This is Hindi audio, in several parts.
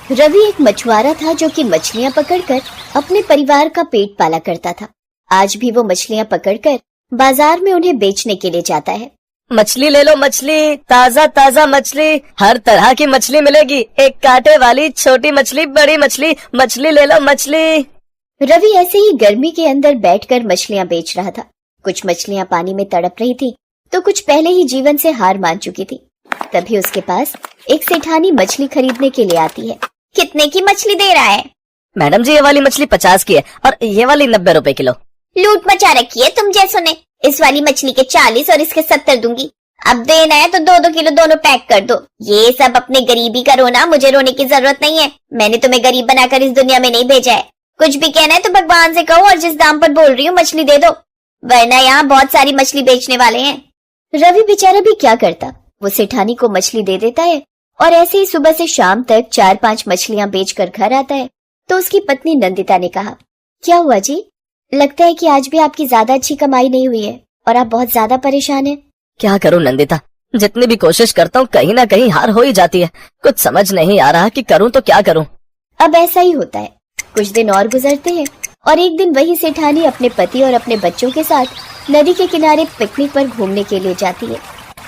रवि एक मछुआरा था जो कि मछलियां पकड़कर अपने परिवार का पेट पाला करता था। आज भी वो मछलियां पकड़कर बाजार में उन्हें बेचने के लिए जाता है। मछली ले लो मछली, ताजा ताजा मछली, हर तरह की मछली मिलेगी, एक कांटे वाली, छोटी मछली, बड़ी मछली, मछली ले लो मछली। रवि ऐसे ही गर्मी के अंदर बैठकर मछलियां बेच रहा था। कुछ मछलियां पानी में तड़प रही थी तो कुछ पहले ही जीवन से हार मान चुकी थी। तभी उसके पास एक सेठानी मछली खरीदने के लिए आती है। कितने की मछली दे रहा है? मैडम जी, ये वाली मछली 50 की है और ये वाली 90 रुपए किलो। लूट मचा रखी है तुम जैसों ने। इस वाली मछली के 40 और इसके 70 दूंगी। अब देना है तो 2-2 किलो दोनों पैक कर दो। ये सब अपने गरीबी का रोना, मुझे रोने की जरूरत नहीं है। मैंने तुम्हें गरीब बनाकर इस दुनिया में नहीं भेजा है। कुछ भी कहना है तो भगवान से कहो और जिस दाम पर बोल रही हूँ मछली दे दो, वरना यहाँ बहुत सारी मछली बेचने वाले हैं। रवि बेचारा भी क्या करता, वो सेठानी को मछली दे देता है और ऐसे ही सुबह से शाम तक 4-5 मछलियां बेचकर घर आता है। तो उसकी पत्नी नंदिता ने कहा, क्या हुआ जी? लगता है कि आज भी आपकी ज्यादा अच्छी कमाई नहीं हुई है और आप बहुत ज्यादा परेशान हैं। क्या करूं नंदिता, जितनी भी कोशिश करता हूँ कहीं ना कहीं हार हो ही जाती है। कुछ समझ नहीं आ रहा कि करूं तो क्या करूं। अब ऐसा ही होता है। कुछ दिन और गुजरते हैं और एक दिन वही सेठानी अपने पति और अपने बच्चों के साथ नदी के किनारे पिकनिक पर घूमने के लिए जाती है।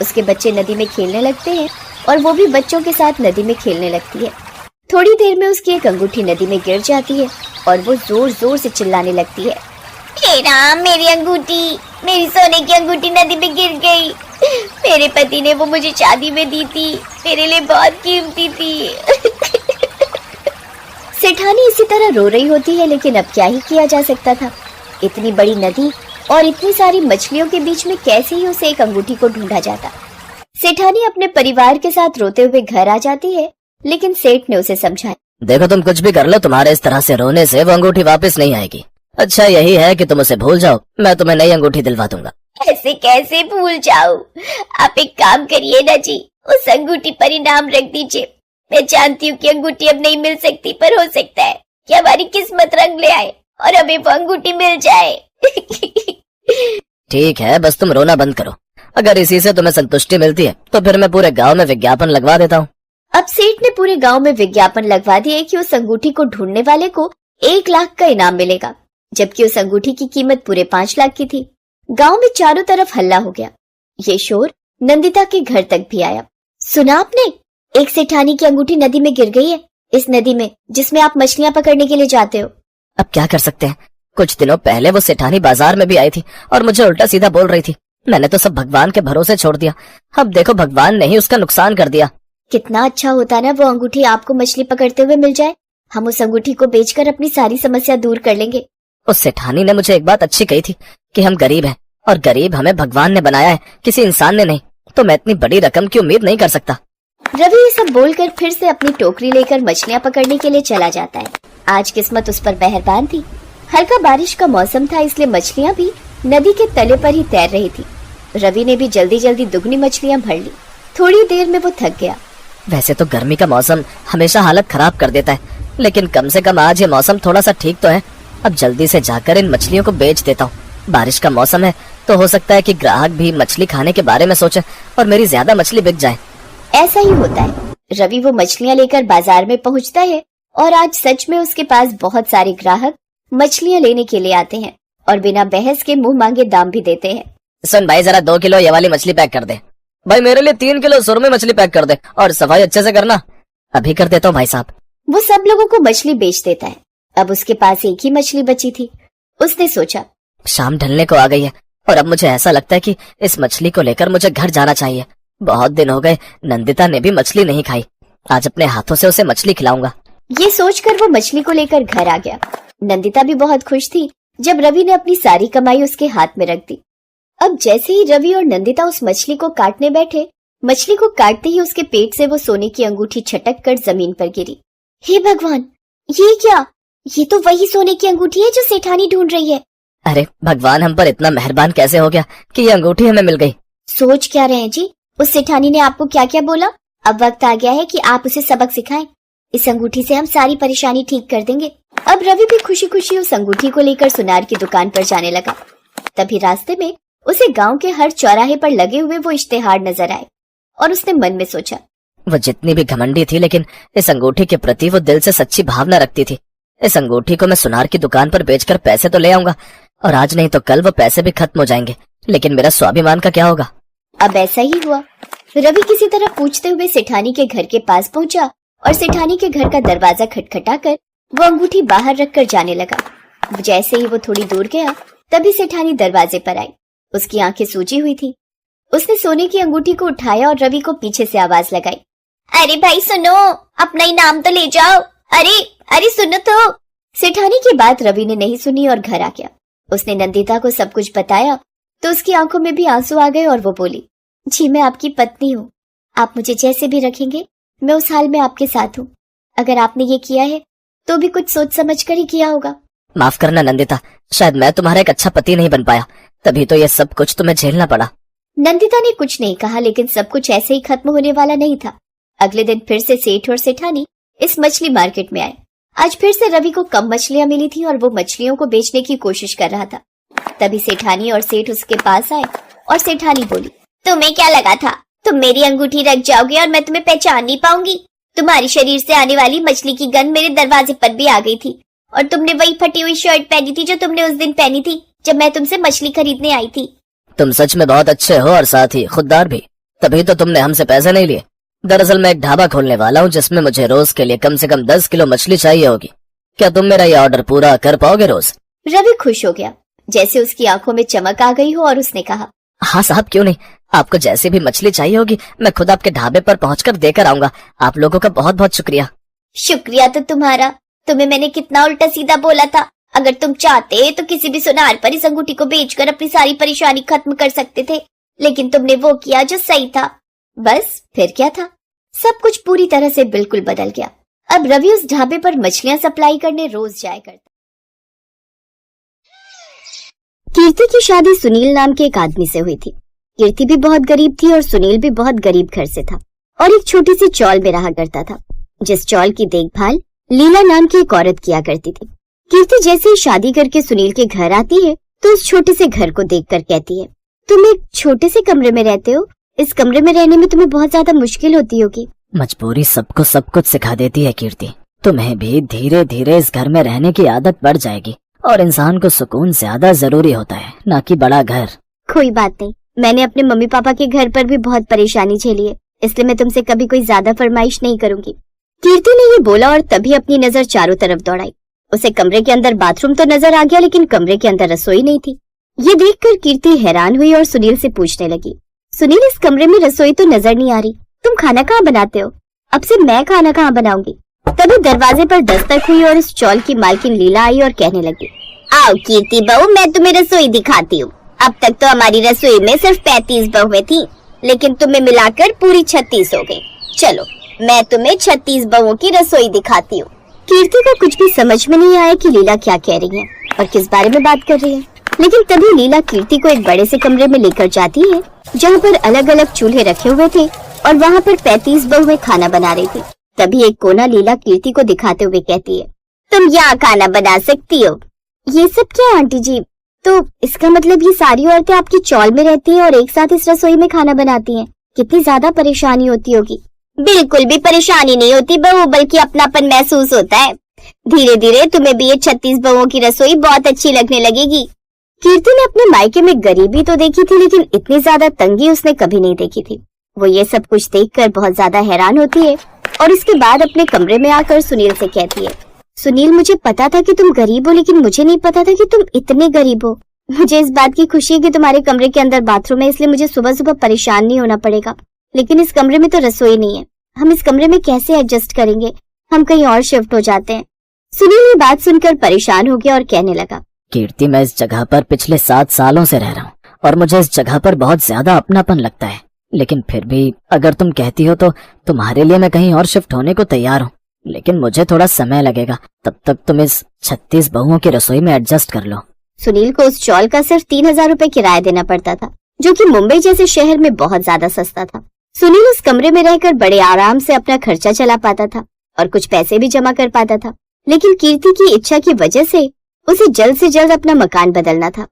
उसके बच्चे नदी में खेलने लगते हैं और वो भी बच्चों के साथ नदी में खेलने लगती है। थोड़ी देर में उसकी एक अंगूठी नदी में गिर जाती है और वो जोर जोर से चिल्लाने लगती है, हे राम, मेरी अंगूठी, मेरी सोने की अंगूठी नदी में गिर गई। मेरे पति ने वो मुझे शादी में दी थी, मेरे लिए बहुत कीमती थी। सेठानी इसी तरह रो रही होती है, लेकिन अब क्या ही किया जा सकता था। इतनी बड़ी नदी और इतनी सारी मछलियों के बीच में कैसे ही उसे एक अंगूठी को ढूंढा जाता। सेठानी अपने परिवार के साथ रोते हुए घर आ जाती है, लेकिन सेठ ने उसे समझाया, देखो तुम कुछ भी कर लो, तुम्हारे इस तरह से रोने से वो अंगूठी वापस नहीं आएगी। अच्छा यही है कि तुम उसे भूल जाओ, मैं तुम्हें नई अंगूठी दिलवा दूंगा। ऐसे कैसे भूल जाऊं? आप एक काम करिए ना जी, उस अंगूठी पर इनाम रख दीजिए। मैं जानती हूँ कि अंगूठी अब नहीं मिल सकती, पर हो सकता है कि हमारी किस्मत रंग ले आए और हमें वो अंगूठी मिल जाए। ठीक है, बस तुम रोना बंद करो। अगर इसी से तुम्हें संतुष्टि मिलती है तो फिर मैं पूरे गांव में विज्ञापन लगवा देता हूँ। अब सेठ ने पूरे गांव में विज्ञापन लगवा दिए कि उस अंगूठी को ढूंढने वाले को 1 लाख का इनाम मिलेगा, जबकि उस अंगूठी की कीमत पूरे 5 लाख की थी। गांव में चारों तरफ हल्ला हो गया। ये शोर नंदिता के घर तक भी आया। सुना आपने? एक सेठानी की अंगूठी नदी में गिर गई है, इस नदी में जिसमें आप मछलियां पकड़ने के लिए जाते हो। अब क्या कर सकते हैं? कुछ दिनों पहले वो सेठानी बाजार में भी आई थी और मुझे उल्टा सीधा बोल रही थी। मैंने तो सब भगवान के भरोसे छोड़ दिया। अब देखो भगवान ने ही उसका नुकसान कर दिया। कितना अच्छा होता ना वो अंगूठी आपको मछली पकड़ते हुए मिल जाए। हम उस अंगूठी को बेचकर अपनी सारी समस्या दूर कर लेंगे। उस सेठानी ने मुझे एक बात अच्छी कही थी कि हम गरीब हैं और गरीब हमें भगवान ने बनाया है, किसी इंसान ने नहीं। तो मैं इतनी बड़ी रकम की उम्मीद नहीं कर सकता। रवि ये सब बोलकर फिर से अपनी टोकरी लेकर मछलियां पकड़ने के लिए चला जाता है। आज किस्मत उस पर मेहरबान थी। हल्का बारिश का मौसम था, इसलिए मछलियां भी नदी के तले पर ही तैर रही थी। रवि ने भी जल्दी जल्दी दुगनी मछलियां भर ली। थोड़ी देर में वो थक गया। वैसे तो गर्मी का मौसम हमेशा हालत खराब कर देता है, लेकिन कम से कम आज ये मौसम थोड़ा सा ठीक तो है। अब जल्दी से जाकर इन मछलियों को बेच देता हूँ। बारिश का मौसम है तो हो सकता है कि ग्राहक भी मछली खाने के बारे में सोचे और मेरी ज्यादा मछली बिक जाए। ऐसा ही होता है। रवि वो मछलियां लेकर बाजार में पहुंचता है और आज सच में उसके पास बहुत सारे ग्राहक मछलियां लेने के लिए आते हैं और बिना बहस के मुंह मांगे दाम भी देते हैं। सुन भाई, जरा 2 किलो ये वाली मछली पैक कर दे। भाई मेरे लिए 3 किलो सुरमई मछली पैक कर दे और सफाई अच्छे से करना। अभी कर देता हूँ भाई साहब। वो सब लोगों को मछली बेच देता है। अब उसके पास एक ही मछली बची थी। उसने सोचा, शाम ढलने को आ गई है और अब मुझे ऐसा लगता है कि इस मछली को लेकर मुझे घर जाना चाहिए। बहुत दिन हो गए नंदिता ने भी मछली नहीं खाई। आज अपने हाथों से उसे मछली खिलाऊंगा। ये सोचकर वो मछली को लेकर घर आ गया। नंदिता भी बहुत खुश थी जब रवि ने अपनी सारी कमाई उसके हाथ में रख दी। अब जैसे ही रवि और नंदिता उस मछली को काटने बैठे, मछली को काटते ही उसके पेट से वो सोने की अंगूठी छटक कर जमीन पर गिरी। हे भगवान, ये क्या? ये तो वही सोने की अंगूठी है जो सेठानी ढूंढ रही है। अरे भगवान हम पर इतना मेहरबान कैसे हो गया कि ये अंगूठी हमें मिल गई। सोच क्या रहे हैं जी? उस सेठानी ने आपको क्या क्या बोला? अब वक्त आ गया है कि आप उसे सबक सिखाएं। इस अंगूठी से हम सारी परेशानी ठीक कर देंगे। अब रवि भी खुशी खुशी उस अंगूठी को लेकर सुनार की दुकान पर जाने लगा। तभी रास्ते में उसे गांव के हर चौराहे पर लगे हुए वो इश्तेहार नजर आए और उसने मन में सोचा, वो जितनी भी घमंडी थी, लेकिन इस अंगूठी के प्रति वो दिल से सच्ची भावना रखती थी। इस अंगूठी को मैं सुनार की दुकान पर बेचकर पैसे तो ले आऊंगा, और आज नहीं तो कल वो पैसे भी खत्म हो जाएंगे, लेकिन मेरा स्वाभिमान का क्या होगा? अब ऐसा ही हुआ। रवि किसी तरह पूछते हुए सेठानी के घर के पास पहुंचा और सेठानी के घर का दरवाजा खटखटाकर वो अंगूठी बाहर रखकर जाने लगा। जैसे ही वो थोड़ी दूर गया, तभी सेठानी दरवाजे पर आई। उसकी आंखें सूजी हुई थी। उसने सोने की अंगूठी को उठाया और रवि को पीछे से आवाज लगाई, अरे भाई सुनो, अपना इनाम तो ले जाओ, अरे अरे सुनो तो। सेठानी की बात रवि ने नहीं सुनी और घर आ गया। उसने नंदिता को सब कुछ बताया तो उसकी आंखों में भी आंसू आ गए और वो बोली, जी मैं आपकी पत्नी हूँ, आप मुझे जैसे भी रखेंगे मैं उस हाल में आपके साथ हूँ। अगर आपने ये किया है तो भी कुछ सोच समझ कर ही किया होगा। माफ करना नंदिता, शायद मैं तुम्हारा एक अच्छा पति नहीं बन पाया, तभी तो ये सब कुछ तुम्हें झेलना पड़ा। नंदिता ने कुछ नहीं कहा, लेकिन सब कुछ ऐसे ही खत्म होने वाला नहीं था। अगले दिन फिर से सेठ और सेठानी इस मछली मार्केट में आए। आज फिर से रवि को कम मछलियां मिली थी और वो मछलियों को बेचने की कोशिश कर रहा था। तभी सेठानी और सेठ उसके पास आए और सेठानी बोली, तुम्हें क्या लगा था तुम मेरी अंगूठी रख जाओगे और मैं तुम्हें पहचान नहीं पाऊंगी? तुम्हारे शरीर से आने वाली मछली की गंध मेरे दरवाजे पर भी आ गई थी, और तुमने वही फटी हुई शर्ट पहनी थी जो तुमने उस दिन पहनी थी जब मैं तुमसे मछली खरीदने आई थी। तुम सच में बहुत अच्छे हो और साथ ही खुददार भी, तभी तो तुमने हमसे पैसे नहीं लिए। दरअसल मैं एक ढाबा खोलने वाला हूँ जिसमें मुझे रोज के लिए कम से कम 10 किलो मछली चाहिए होगी। क्या तुम मेरा ये ऑर्डर पूरा कर पाओगे रोज? रवि खुश हो गया, जैसे उसकी आंखों में चमक आ गई हो, और उसने कहा, हाँ साहब, क्यों नहीं, आपको जैसे भी मछली चाहिए होगी मैं खुद आपके ढाबे पर पहुंचकर देकर आऊंगा। आप लोगों का बहुत बहुत शुक्रिया। शुक्रिया तो तुम्हारा, तुम्हें मैंने कितना उल्टा सीधा बोला था। अगर तुम चाहते तो किसी भी सुनार पर इस अंगूठी को बेचकर अपनी सारी परेशानी खत्म कर सकते थे, लेकिन तुमने वो किया जो सही था। बस फिर क्या था, सब कुछ पूरी तरह से बिल्कुल बदल गया। अब रवि उस ढाबे पर मछलियां सप्लाई करने रोज जाया करता। कीर्ति की शादी सुनील नाम के एक आदमी से हुई थी। कीर्ति भी बहुत गरीब थी और सुनील भी बहुत गरीब घर से था और एक छोटी सी चौल में रहा करता था, जिस चौल की देखभाल लीला नाम की एक औरत किया करती थी। कीर्ति जैसे ही शादी करके सुनील के घर आती है तो उस छोटे से घर को देखकर कहती है, तुम एक छोटे से कमरे में रहते हो, इस कमरे में रहने में तुम्हें बहुत ज्यादा मुश्किल होती होगी। मजबूरी सबको सब कुछ सिखा देती है कीर्ति, तुम्हें भी धीरे धीरे इस घर में रहने की आदत बढ़ जाएगी और इंसान को सुकून ज्यादा जरूरी होता है, ना कि बड़ा घर। कोई बात नहीं, मैंने अपने मम्मी पापा के घर पर भी बहुत परेशानी झेली है, इसलिए मैं तुमसे कभी कोई ज्यादा फरमाइश नहीं करूंगी। कीर्ति ने ये बोला और तभी अपनी नजर चारों तरफ दौड़ाई। उसे कमरे के अंदर बाथरूम तो नजर आ गया, लेकिन कमरे के अंदर रसोई नहीं थी। ये देखकर कीर्ति हैरान हुई और सुनील से पूछने लगी, सुनील इस कमरे में रसोई तो नजर नहीं आ रही, तुम खाना कहाँ बनाते हो? अब से मैं खाना कहाँ बनाऊंगी? तभी दरवाजे पर दस्तक हुई और इस चौल की मालकिन लीला आई और कहने लगी, आओ कीर्ति बहू, मैं तुम्हें रसोई दिखाती हूँ। अब तक तो हमारी रसोई में सिर्फ 35 बहुएं थी, लेकिन तुम्हें मिलाकर पूरी 36 हो गई। चलो मैं तुम्हें 36 बहुओं की रसोई दिखाती हूँ। कीर्ति को कुछ भी समझ में नहीं आया कि लीला क्या कह रही है और किस बारे में बात कर रही है, लेकिन तभी लीला कीर्ति को एक बड़े से कमरे में लेकर जाती है जहाँ पर अलग अलग चूल्हे रखे हुए थे और वहाँ पर 35 बहुएं खाना बना रही थी। तभी एक कोना लीला कीर्ति को दिखाते हुए कहती है, तुम यहाँ खाना बना सकती हो। ये सब क्या आंटी जी? तो इसका मतलब ये सारी औरतें आपकी चौल में रहती हैं और एक साथ इस रसोई में खाना बनाती हैं। कितनी ज्यादा परेशानी होती होगी। बिल्कुल भी परेशानी नहीं होती बहू, बल्कि अपनापन महसूस होता है। धीरे धीरे तुम्हें भी ये 36 बहुओं की रसोई बहुत अच्छी लगने लगेगी। कीर्ति ने अपने मायके में गरीबी तो देखी थी, लेकिन इतनी ज्यादा तंगी उसने कभी नहीं देखी थी। वो ये सब कुछ देखकर बहुत ज्यादा हैरान होती है और इसके बाद अपने कमरे में आकर सुनील से कहती है, सुनील मुझे पता था कि तुम गरीब हो, लेकिन मुझे नहीं पता था कि तुम इतने गरीब हो। मुझे इस बात की खुशी है कि तुम्हारे कमरे के अंदर बाथरूम है, इसलिए मुझे सुबह सुबह परेशान नहीं होना पड़ेगा, लेकिन इस कमरे में तो रसोई नहीं है। हम इस कमरे में कैसे एडजस्ट करेंगे? हम कहीं और शिफ्ट हो जाते हैं। सुनील ये बात सुनकर परेशान हो गया और कहने लगा, कीर्ति मैं इस जगह पर पिछले 7 सालों से रह रहा हूँ और मुझे इस जगह पर बहुत ज्यादा अपनापन लगता है, लेकिन फिर भी अगर तुम कहती हो तो तुम्हारे लिए मैं कहीं और शिफ्ट होने को तैयार हूँ, लेकिन मुझे थोड़ा समय लगेगा। तब तक तुम इस 36 बहुओं की रसोई में एडजस्ट कर लो। सुनील को उस चौल का सिर्फ 3000 रुपए किराया देना पड़ता था, जो कि मुंबई जैसे शहर में बहुत ज्यादा सस्ता था। सुनील उस कमरे में रहकर बड़े आराम से अपना खर्चा चला पाता था और कुछ पैसे भी जमा कर पाता था, लेकिन कीर्ति की इच्छा की वजह से उसे जल्द से जल्द अपना मकान बदलना था।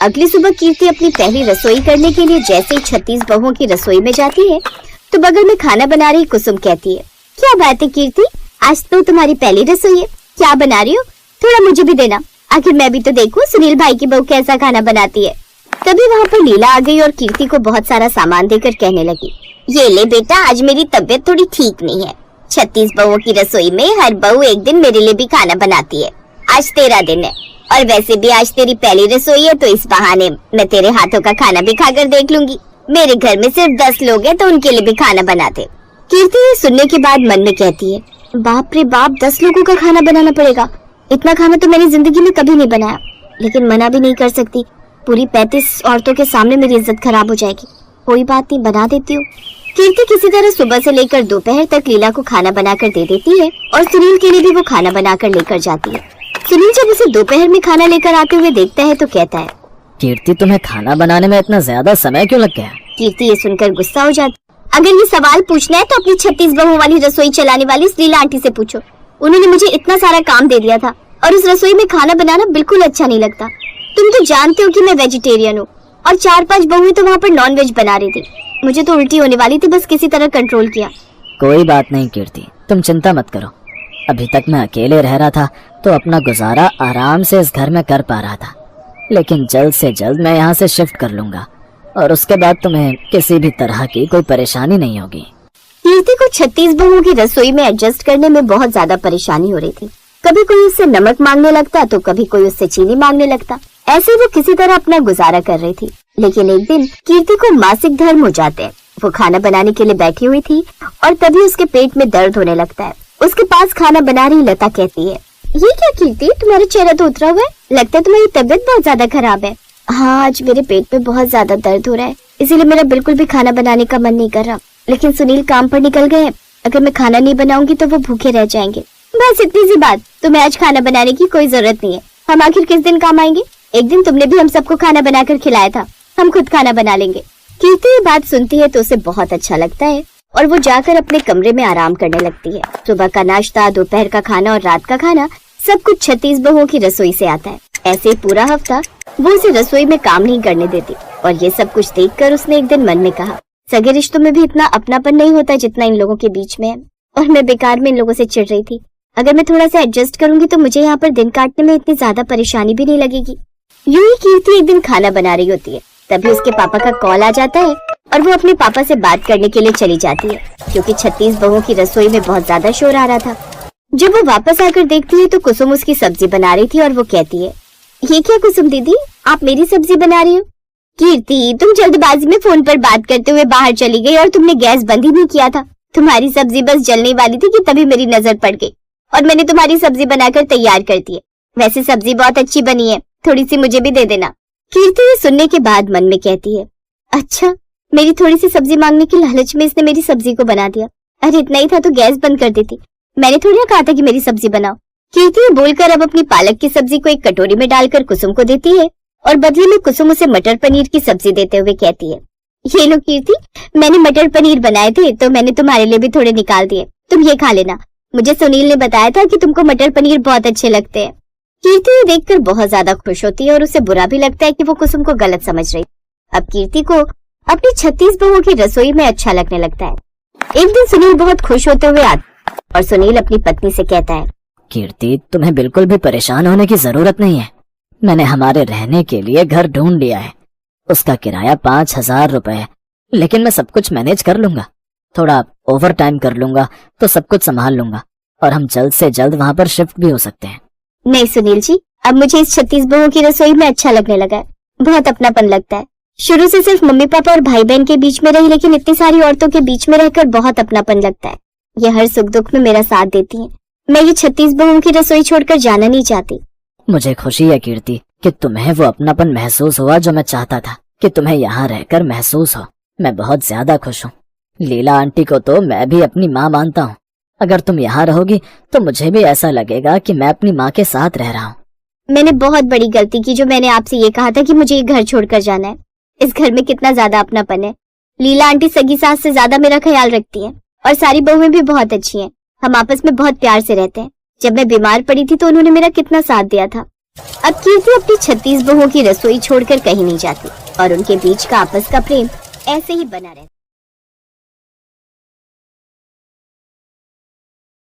अगली सुबह कीर्ति अपनी पहली रसोई करने के लिए जैसे ही 36 बहुओं की रसोई में जाती है, तो बगल में खाना बना रही कुसुम कहती है, क्या बात है कीर्ति, आज तो तुम्हारी पहली रसोई है, क्या बना रही हो? थोड़ा मुझे भी देना, आखिर मैं भी तो देखूं सुनील भाई की बहू कैसा खाना बनाती है। तभी वहाँ पर लीला आ गई और कीर्ति को बहुत सारा सामान देकर कहने लगी, ये ले बेटा, आज मेरी तबीयत थोड़ी ठीक नहीं है। 36 बहुओं की रसोई में हर बहू एक दिन मेरे लिए भी खाना बनाती है। आज तेरा दिन है और वैसे भी आज तेरी पहली रसोई है, तो इस बहाने मैं तेरे हाथों का खाना भी खाकर देख लूंगी। मेरे घर में सिर्फ 10 लोग हैं तो उनके लिए भी खाना बनाते। कीर्ति ये सुनने के बाद मन में कहती है, बाप रे बाप, 10 लोगों का खाना बनाना पड़ेगा। इतना खाना तो मैंने जिंदगी में कभी नहीं बनाया, लेकिन मना भी नहीं कर सकती, पूरी 35 औरतों के सामने मेरी इज्जत खराब हो जाएगी। कोई बात नहीं, बना देती हूँ। कीर्ति किसी तरह सुबह से लेकर दोपहर तक लीला को खाना बनाकर दे देती है और सुनील के लिए भी वो खाना बनाकर लेकर जाती है। सुनील जब उसे दोपहर में खाना लेकर आते हुए देखता है तो कहता है, कीर्ति तुम्हें खाना बनाने में इतना ज्यादा समय क्यों लग गया? कीर्ति ये सुनकर गुस्सा हो जाती। अगर ये सवाल पूछना है तो अपनी 36 बहुओं वाली रसोई चलाने वाली लीला आंटी से पूछो। उन्होंने मुझे इतना सारा काम दे दिया था और उस रसोई में खाना बनाना बिल्कुल अच्छा नहीं लगता। तुम तो जानते हो कि मैं वेजिटेरियन हूँ और 4-5 बहुएं तो वहाँ पर नॉन वेज बना रही थी। मुझे तो उल्टी होने वाली थी, बस किसी तरह कंट्रोल किया। कोई बात नहीं कीर्ति, तुम चिंता मत करो। अभी तक मैं अकेले रह रहा था तो अपना गुजारा आराम से इस घर में कर पा रहा था, लेकिन जल्द से जल्द मैं यहाँ से शिफ्ट कर लूंगा और उसके बाद तुम्हें किसी भी तरह की कोई परेशानी नहीं होगी। कीर्ति को 36 बहुओं की रसोई में एडजस्ट करने में बहुत ज्यादा परेशानी हो रही थी। कभी कोई उससे नमक मांगने लगता तो कभी कोई उससे चीनी मांगने लगता। ऐसे वो किसी तरह अपना गुजारा कर रही थी। लेकिन एक दिन कीर्ति को मासिक धर्म हो जाते हैं। वो खाना बनाने के लिए बैठी हुई थी और तभी उसके पेट में दर्द होने लगता है। उसके पास खाना बना रही लता कहती है, ये क्या कीर्ति, तुम्हारा चेहरा तो उतरा हुआ है, लगता है तुम्हारी तबीयत बहुत ज्यादा खराब है। हाँ, आज मेरे पेट में बहुत ज्यादा दर्द हो रहा है, इसीलिए मेरा बिल्कुल भी खाना बनाने का मन नहीं कर रहा। लेकिन सुनील काम पर निकल गए हैं, अगर मैं खाना नहीं बनाऊंगी तो वो भूखे रह जाएंगे। बस इतनी सी बात, तुम्हें आज खाना बनाने की कोई जरूरत नहीं है। हम आखिर किस दिन काम आएंगे? एक दिन तुमने भी हम सबको खाना बनाकर खिलाया था, हम खुद खाना बना लेंगे। कीर्ति ये बात सुनती है तो उसे बहुत अच्छा लगता है और वो जाकर अपने कमरे में आराम करने लगती है। सुबह का नाश्ता, दोपहर का खाना और रात का खाना सब कुछ 36 बहुओं की रसोई से आता है। ऐसे ही पूरा हफ्ता वो उसे रसोई में काम नहीं करने देती और ये सब कुछ देखकर उसने एक दिन मन में कहा, सगे रिश्तों में भी इतना अपनापन नहीं होता जितना इन लोगों के बीच में है, और मैं बेकार में इन लोगों से चिढ़ रही थी। अगर मैं थोड़ा सा एडजस्ट करूंगी तो मुझे यहाँ पर दिन काटने में इतनी ज्यादा परेशानी भी नहीं लगेगी। यूं ही कीर्ति एक दिन खाना बना रही होती है, तभी उसके पापा का कॉल आ जाता है और वो अपने पापा से बात करने के लिए चली जाती है, क्योंकि 36 बहुओं की रसोई में बहुत ज्यादा शोर आ रहा था। जब वो वापस आकर देखती है तो कुसुम उसकी सब्जी बना रही थी और वो कहती है, ये क्या कुसुम दीदी, आप मेरी सब्जी बना रही हो? कीर्ति, तुम जल्दबाजी में फोन पर बात करते हुए बाहर चली गई और तुमने गैस बंद ही नहीं किया था। तुम्हारी सब्जी बस जलने वाली थी कि तभी मेरी नजर पड़ गई और मैंने तुम्हारी सब्जी बनाकर तैयार कर दी है। वैसे सब्जी बहुत अच्छी बनी है, थोड़ी सी मुझे भी दे देना। कीर्ति ये सुनने के बाद मन में कहती है, अच्छा, मेरी थोड़ी सी सब्जी मांगने की लालच में इसने मेरी सब्जी को बना दिया। अरे इतना ही था तो गैस बंद कर देती, मैंने थोड़ी ना कहा था कि मेरी सब्जी बनाओ। कीर्ति बोलकर अब अपनी पालक की सब्जी को एक कटोरी में डालकर कुसुम को देती है और बदले में कुसुम उसे मटर पनीर की सब्जी देते हुए कहती है, ये लो कीर्ति, मैंने मटर पनीर बनाए थे तो मैंने तुम्हारे लिए भी थोड़े निकाल दिए, तुम ये खा लेना। मुझे सुनील ने बताया था कि तुमको मटर पनीर बहुत अच्छे लगते हैं। कीर्ति ये देखकर बहुत ज्यादा खुश होती है और उसे बुरा भी लगता है कि वो कुसुम को गलत समझ रही। अब कीर्ति को अपनी 36 बहुओं की रसोई में अच्छा लगने लगता है। एक दिन सुनील बहुत खुश होते हुए आता और सुनील अपनी पत्नी से कहता है, कीर्ति, तुम्हें बिल्कुल भी परेशान होने की जरूरत नहीं है। मैंने हमारे रहने के लिए घर ढूंढ लिया है, उसका किराया 5000 रुपए है, लेकिन मैं सब कुछ मैनेज कर लूंगा। थोड़ा ओवर टाइम कर लूंगा तो सब कुछ संभाल लूंगा और हम जल्द से जल्द वहाँ पर शिफ्ट भी हो सकते हैं। नहीं सुनील जी, अब मुझे इस 36 बहुओं की रसोई में अच्छा लगने लगा है, बहुत अपनापन लगता है। शुरू से सिर्फ मम्मी पापा और भाई बहन के बीच में रही, लेकिन इतनी सारी औरतों के बीच में रहकर बहुत अपनापन लगता है। ये हर सुख दुख में मेरा साथ देती हैं। मैं ये 36 बहुओं की रसोई छोड़कर जाना नहीं चाहती। मुझे खुशी है कीर्ति कि तुम्हें वो अपनापन महसूस हुआ जो मैं चाहता था कि तुम्हें यहाँ रहकर महसूस हो। मैं बहुत ज्यादा खुश हूँ। लीला आंटी को तो मैं भी अपनी माँ मानता हूँ। अगर तुम यहाँ रहोगी तो मुझे भी ऐसा लगेगा कि मैं अपनी माँ के साथ रह रहा हूँ। मैंने बहुत बड़ी गलती की जो मैंने आपसे ये कहा था कि मुझे ये घर छोड़कर जाना है। इस घर में कितना ज्यादा अपनापन है। लीला आंटी सगी सास से ज्यादा मेरा ख्याल रखती हैं और सारी बहुएं भी बहुत अच्छी हैं। हम आपस में बहुत प्यार से रहते हैं। जब मैं बीमार पड़ी थी तो उन्होंने मेरा कितना साथ दिया था। अब कीर्ति अपनी 36 बहुओं की रसोई छोड़कर कहीं नहीं जाती और उनके बीच का आपस का प्रेम ऐसे ही बना रहता है।